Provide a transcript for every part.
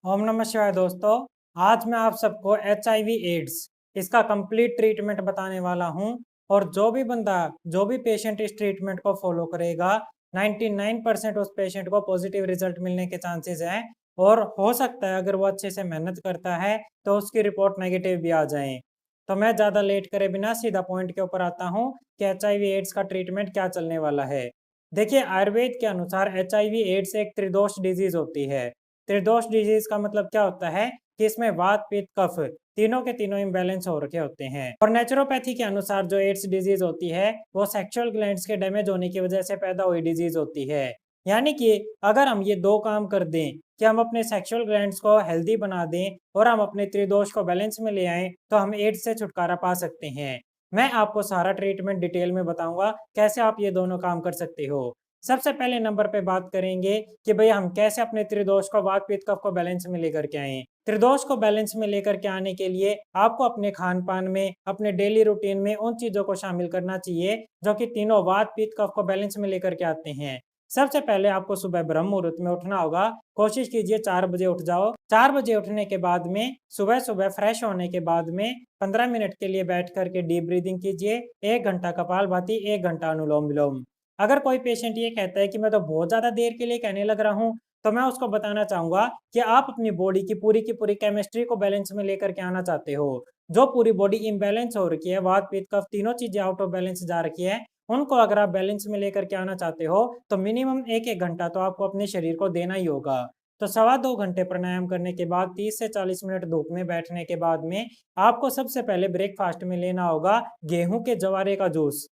ओम नमः शिवाय दोस्तों। आज मैं आप सबको HIV एड्स इसका कंप्लीट ट्रीटमेंट बताने वाला हूं। और जो भी पेशेंट इस ट्रीटमेंट को फॉलो करेगा 99% उस पेशेंट को पॉजिटिव रिजल्ट मिलने के चांसेस हैं। और हो सकता है अगर वो अच्छे से मेहनत करता है तो उसकी रिपोर्ट नेगेटिव भी आ जाए। तो मैं ज़्यादा लेट करे बिना सीधा पॉइंट के ऊपर आता हूं कि HIV एड्स का ट्रीटमेंट क्या चलने वाला है। देखिए, आयुर्वेद के अनुसार HIV एड्स एक त्रिदोष डिजीज होती है। त्रिदोष डिजीज का मतलब क्या होता है कि इसमें वात पित्त कफ तीनों के तीनों इम्बैलेंस हो रखे होते हैं। और नेचुरोपैथी के अनुसार जो एड्स डिजीज होती है वो सेक्सुअल ग्लैंड्स के डैमेज होने की वजह से पैदा हुई डिजीज होती है। यानी कि अगर हम ये दो काम कर दें कि हम अपने सेक्सुअल ग्लैंड्स को हेल्दी बना दें और हम अपने त्रिदोष को बैलेंस में ले आएं तो हम एड्स से छुटकारा पा सकते हैं। मैं आपको सारा ट्रीटमेंट डिटेल में बताऊंगा कैसे आप ये दोनों काम कर सकते हो। सबसे पहले नंबर पे बात करेंगे कि भई हम कैसे अपने त्रिदोष को वात पित्त कफ को बैलेंस में लेकर के आएँ। त्रिदोष को बैलेंस में लेकर के आने के लिए आपको अपने खान-पान में, अपने डेली रूटीन में उन चीज़ों को शामिल करना चाहिए जो कि तीनों वात पित्त कफ को बैलेंस में लेकर के आते हैं। सबसे पहले आपको सुबह ब्रह्म मुहूर्त में उठना होगा। कोशिश कीजिए 4 बजे उठ जाओ। 4 बजे उठने के बाद में सुबह-सुबह फ्रेश होने के बाद में 15 मिनट के लिए बैठ कर के डीप ब्रीथिंग कीजिए। 1 घंटा कपालभाति, 1 घंटा अनुलोम-विलोम। अगर कोई पेशेंट ये कहता है कि मैं तो बहुत ज़्यादा देर के लिए कहने लग रहा हूँ, तो मैं उसको बताना चाहूँगा कि आप अपनी बॉडी की पूरी केमिस्ट्री को बैलेंस में लेकर के आना चाहते हो। जो पूरी बॉडी इम्बैलेंस हो रखी है, वात, पित्त, कफ तीनों चीज़ें आउट ऑफ बैलेंस जा रखी है, उनको अगर आप बैलेंस में लेकर के आना चाहते हो, तो मिनिमम 1-1 घंटा तो आपको अपने शरीर को देना ही होगा। तो सवा 2 घंटे प्राणायाम करने के बाद 30 से 40 मिनट धूप में बैठने के बाद में आपको सबसे पहले ब्रेकफास्ट में लेना होगा गेहूँ के जवारे का जूस।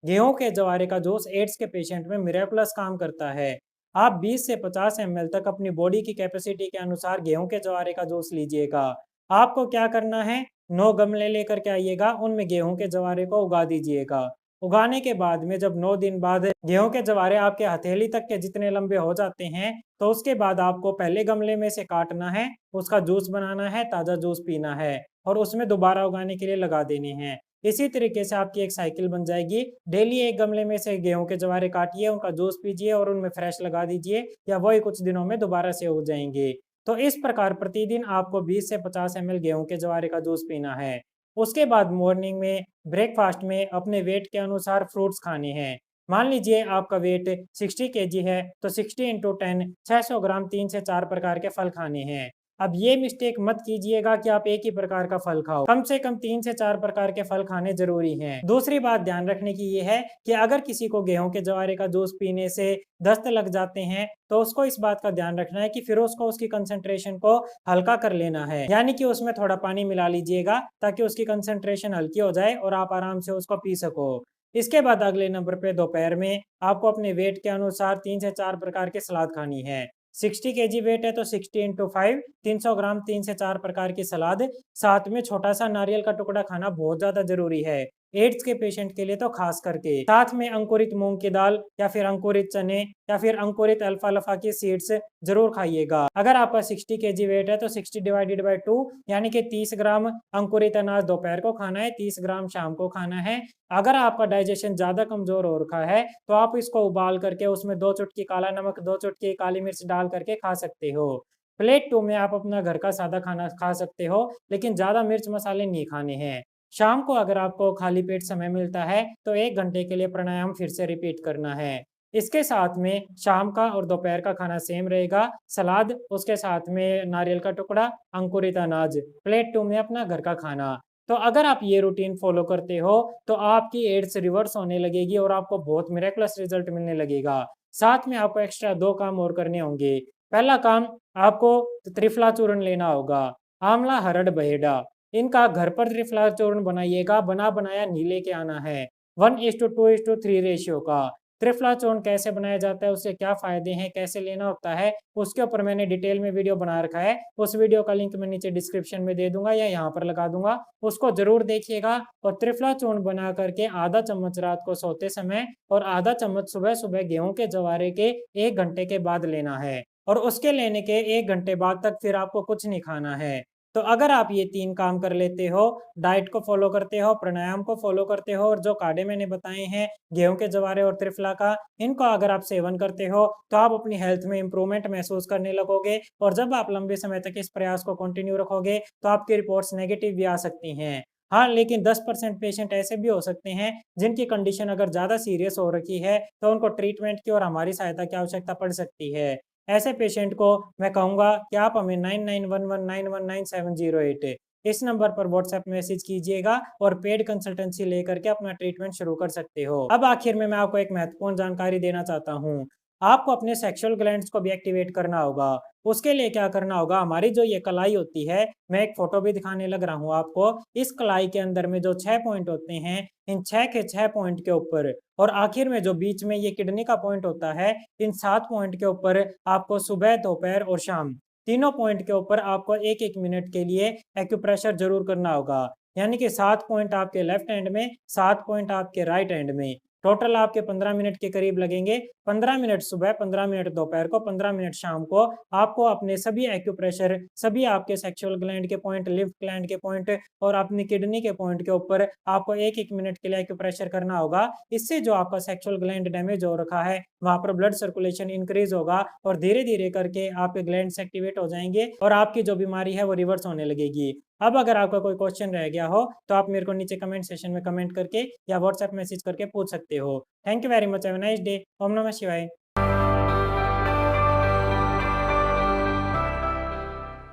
गेहूं के जवारे का जूस एड्स के पेशेंट में मिरेकुलस काम करता है। आप 20 से 50 ml तक अपनी बॉडी की कैपेसिटी के अनुसार गेहूं के जवारे का जूस लीजिएगा। आपको क्या करना है, 9 गमले लेकर के आइएगा, उनमें गेहूं के जवारे को उगा दीजिएगा। उगाने के बाद में जब 9 दिन बाद गेहूं के जवारे आपके हथेली तक के जितने लंबे हो जाते हैं, तो उसके बाद आपको पहले गमले में से काटना है, उसका जूस बनाना है, ताज़ा जूस पीना है और उसमें दोबारा उगाने के लिए लगा देने हैं। इसी तरीके से आपकी एक साइकिल बन जाएगी। डेली एक गमले में से गेहूं के जवारे काटिए, उनका जूस पीजिए और उनमें फ्रेश लगा दीजिए, या वही कुछ दिनों में दोबारा से उग जाएंगे। तो इस प्रकार प्रतिदिन आपको 20 से 50 ml गेहूं के जवारे का जूस पीना है। उसके बाद मॉर्निंग में ब्रेकफास्ट में अपने वेट के अनुसार फ्रूट्स खाने हैं। मान लीजिए आपका वेट 60 केजी है, तो 60 इंटू 10 600 ग्राम 3 से 4 प्रकार के फल खाने हैं। अब ये मिस्टेक मत कीजिएगा कि आप एक ही प्रकार का फल खाओ, कम से कम 3 से 4 प्रकार के फल खाने जरूरी हैं। दूसरी बात ध्यान रखने की ये है कि अगर किसी को गेहूं के जवारे का जूस पीने से दस्त लग जाते हैं, तो उसको इस बात का ध्यान रखना है कि फिर उसको उसकी कंसंट्रेशन को हल्का कर लेना है, यानी कि उसमें थोड़ा पानी मिला लीजिएगा ताकि उसकी कंसंट्रेशन हल्की हो जाए और आप आराम से उसको पी सको। इसके बाद अगले नंबर पे दोपहर में आपको अपने वेट के अनुसार 3 से 4 प्रकार के सलाद खानी है। 60 केजी वेट है तो 60 इंटू 5 300 ग्राम 3 से 4 प्रकार की सलाद, साथ में छोटा सा नारियल का टुकड़ा खाना बहुत ज्यादा जरूरी है एड्स के पेशेंट के लिए, तो खास करके साथ में अंकुरित मूंग की दाल या फिर अंकुरित चने या फिर अंकुरित अल्फाल्फा की सीड्स जरूर खाइएगा। अगर आपका 60 केजी वेट है तो 60 डिवाइडेड बाय 2 यानी कि 30 ग्राम अंकुरित अनाज दोपहर को खाना है, 30 ग्राम शाम को खाना है। अगर आपका डाइजेशन ज्यादा कमजोर हो रखा है तो आप इसको उबाल करके उसमें 2 चुटकी काला नमक, 2 चुटकी काली मिर्च डाल करके खा सकते हो। प्लेट 2 में आप अपना घर का सादा खाना खा सकते हो, लेकिन ज्यादा मिर्च मसाले नहीं खाने हैं। शाम को अगर आपको खाली पेट समय मिलता है तो 1 घंटे के लिए प्राणायाम फिर से रिपीट करना है। इसके साथ में शाम का और दोपहर का खाना सेम रहेगा, सलाद, उसके साथ में नारियल का टुकड़ा, अंकुरित अनाज, प्लेट 2 में अपना घर का खाना। तो अगर आप ये रूटीन फॉलो करते हो तो आपकी एड्स रिवर्स होने लगेगी और आपको बहुत मिरेकलस रिजल्ट मिलने लगेगा। साथ में आपको एक्स्ट्रा 2 काम और करने होंगे। पहला काम, आपको त्रिफला चूर्ण लेना होगा। आंवला, हरड़, बहेड़ा, इनका घर पर त्रिफला चूर्ण बनाइएगा, बना बनाया नहीं लेके आना है। 1:2:3 रेशियो का। त्रिफला चूर्ण कैसे बनाया जाता है, उससे क्या फायदे हैं, कैसे लेना होता है, उसके ऊपर मैंने डिटेल में वीडियो बना रखा है। उस वीडियो का लिंक मैं नीचे डिस्क्रिप्शन में दे दूंगा या यहाँ पर लगा दूंगा, उसको जरूर देखिएगा। और त्रिफला चूर्ण बना करके आधा चम्मच रात को सोते समय और आधा चम्मच सुबह सुबह गेहूं के जवारे के 1 घंटे के बाद लेना है। और उसके लेने के 1 घंटे बाद तक फिर आपको कुछ नहीं खाना है। तो अगर आप ये 3 काम कर लेते हो, डाइट को फ़ॉलो करते हो, प्राणायाम को फ़ॉलो करते हो और जो काढ़े मैंने बताए हैं, गेहूँ के जवारे और त्रिफला का, इनको अगर आप सेवन करते हो, तो आप अपनी हेल्थ में इम्प्रूवमेंट महसूस करने लगोगे और जब आप लंबे समय तक इस प्रयास को कंटिन्यू रखोगे, तो आपकी रिपोर्ट्स नेगेटिव भी आ सकती हैं। हाँ, लेकिन 10% पेशेंट ऐसे भी हो सकते हैं, जिनकी कंडीशन अगर ज़्यादा सीरियस हो रखी है, तो उनको ट्रीटमेंट की और हमारी सहायता की आवश्यकता पड़ सकती है। ऐसे पेशेंट को मैं कहूँगा कि आप हमें 9911919708 इस नंबर पर व्हाट्सएप मैसेज कीजिएगा और पेड कंसल्टेंसी लेकर के अपना ट्रीटमेंट शुरू कर सकते हो। अब आखिर में मैं आपको एक महत्वपूर्ण जानकारी देना चाहता हूँ। आपको अपने सेक्सुअल ग्लैंड्स को भी एक्टिवेट करना होगा। उसके लिए क्या करना होगा, हमारी जो ये कलाई होती है, मैं एक फोटो भी दिखाने लग रहा हूँ आपको। इस कलाई के अंदर में जो 6 पॉइंट होते हैं, इन 6 के 6 पॉइंट के ऊपर और आखिर में जो बीच में ये किडनी का पॉइंट होता है, इन 7 पॉइंट के ऊपर आपको सुबह, दोपहर और शाम तीनों पॉइंट के ऊपर आपको 1-1 मिनट के लिए एक्यूप्रेशर ज़रूर करना होगा। यानी कि 7 पॉइंट आपके लेफ्ट हैंड में, 7 पॉइंट आपके राइट हैंड में। टोटल आपके 15 मिनट के करीब लगेंगे। 15 मिनट सुबह, 15 मिनट दोपहर को, 15 मिनट शाम को आपको अपने सभी एक्यूप्रेशर, सभी आपके सेक्सुअल ग्लैंड के पॉइंट, लिम्फ ग्लैंड के पॉइंट और अपनी किडनी के पॉइंट के ऊपर आपको 1-1 मिनट के लिए एक्यूप्रेशर करना होगा। इससे जो आपका सेक्सुअल ग्लैंड डैमेज हो रखा है, वहाँ पर ब्लड सर्कुलेशन इंक्रीज़ होगा और धीरे-धीरे करके आपके ग्लैंड्स एक्टिवेट हो जाएँगे और आपकी जो बीमारी है वो रिवर्स होने लगेगी। अब अगर आपका कोई क्वेश्चन रह गया हो, तो आप मेरे को नीचे कमेंट सेक्शन में कमेंट करके या व्हाट्सएप मैसेज करके पूछ सकते हो। Thank you very much, have a nice day. ओम नमः शिवाय।